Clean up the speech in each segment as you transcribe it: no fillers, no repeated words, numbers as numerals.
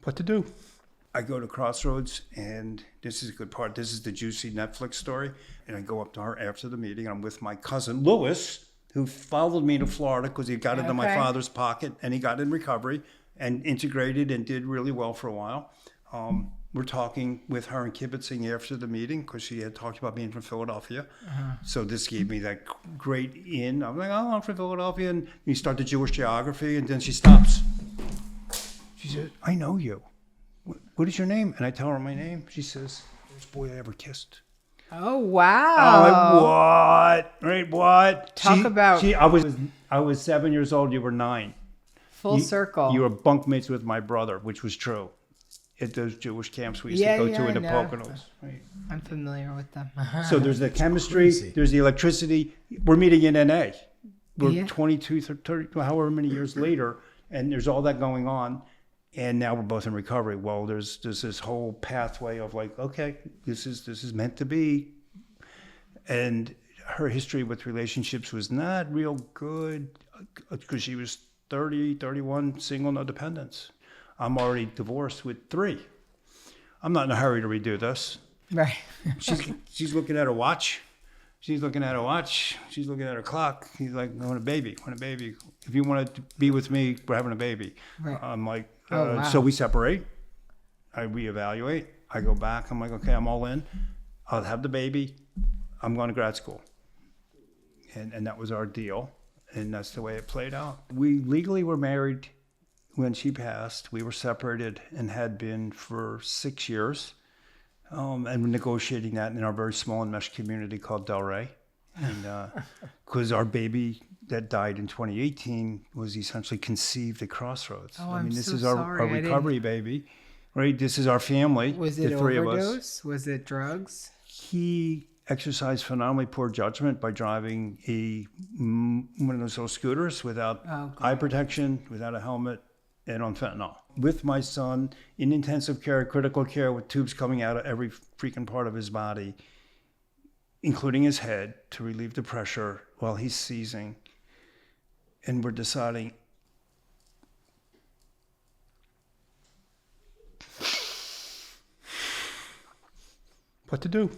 what to do. I go to Crossroads, and this is a good part. This is the juicy Netflix story. And I go up to her after the meeting. I'm with my cousin, Louis, who followed me to Florida because he got into my father's pocket, and he got in recovery and integrated and did really well for a while. We're talking with her and kibitzing after the meeting because she had talked about being from Philadelphia. So this gave me that great in. I'm like, oh, I'm from Philadelphia. And you start the Jewish geography, and then she stops. She said, I know you. What is your name? And I tell her my name. She says, first boy I ever kissed. Oh, wow. I'm like, what? Right, what? I was 7 years old. You were 9. Full circle. You were bunkmates with my brother, which was true. At those Jewish camps we used to go to in the Poconos. Right. I'm familiar with them. So there's the chemistry, there's the electricity. We're meeting in NA. We're 22, 30, however many years later, and there's all that going on. And now we're both in recovery. Well, there's this whole pathway of like, okay, this is meant to be. And her history with relationships was not real good because she was 30, 31, single, no dependents. I'm already divorced with 3. I'm not in a hurry to redo this. Right. She's looking at her watch. She's looking at her clock. He's like, I want a baby. If you want to be with me, we're having a baby. Right. I'm like, wow. So we separate. I reevaluate. I go back. I'm like, okay, I'm all in. I'll have the baby. I'm going to grad school. And that was our deal. And that's the way it played out. We legally were married when she passed. We were separated and had been for 6 years. And we're negotiating that in our very small enmeshed community called Delray. And because our baby that died in 2018 was essentially conceived at Crossroads. Oh, I mean, this is sorry. our recovery baby, right? This is our family. Was it the 3 overdose? of us. Was it drugs? He exercised phenomenally poor judgment by driving one of those little scooters without eye protection, without a helmet, and on fentanyl. With my son in intensive care, critical care, with tubes coming out of every freaking part of his body, including his head, to relieve the pressure while he's seizing. And we're deciding, what to do.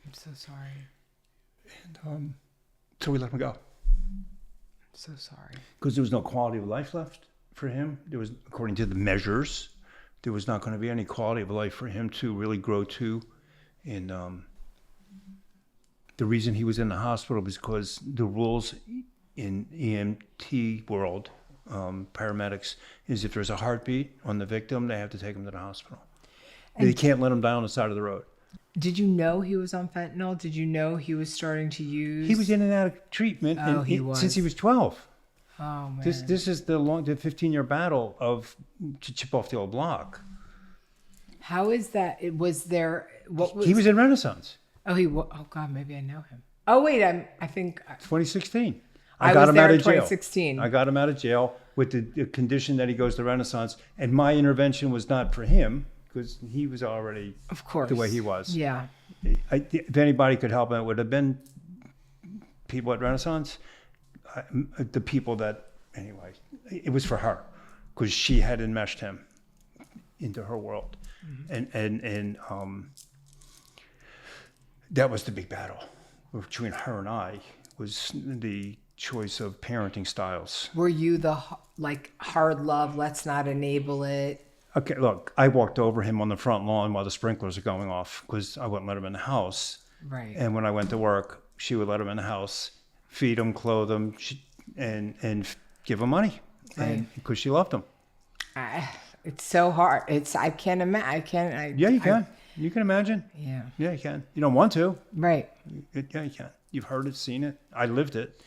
I'm so sorry. And so we let him go. So sorry. Because there was no quality of life left for him. There was, according to the measures, there was not going to be any quality of life for him to really grow to. And the reason he was in the hospital was because the rules in EMT world, paramedics, is if there's a heartbeat on the victim, they have to take him to the hospital. And they can't let him die on the side of the road. Did you know he was on fentanyl? Did you know he was starting to use? He was in and out of treatment since he was 12. Oh, man. This is the 15-year battle to chip off the old block. How is that? He was in Renaissance. Oh God, maybe I know him. Oh wait, I think 2016. I got him out of jail. 2016. I got him out of jail with the condition that he goes to Renaissance, and my intervention was not for him because he was already, of course, the way he was. Yeah. If anybody could help him, it would have been people at Renaissance. The people that, anyway, it was for her because she had enmeshed him into her world. Mm-hmm. And that was the big battle between her and I, was the choice of parenting styles. Were you the hard love, let's not enable it? Okay, look, I walked over him on the front lawn while the sprinklers are going off because I wouldn't let him in the house. Right. And when I went to work, she would let him in the house, feed him, clothe him, and give him money, and because she loved him. It's so hard. I can't imagine. Yeah, you can. You can imagine. Yeah. Yeah, you can. You don't want to. Right. Yeah, you can. You've heard it, seen it. I lived it.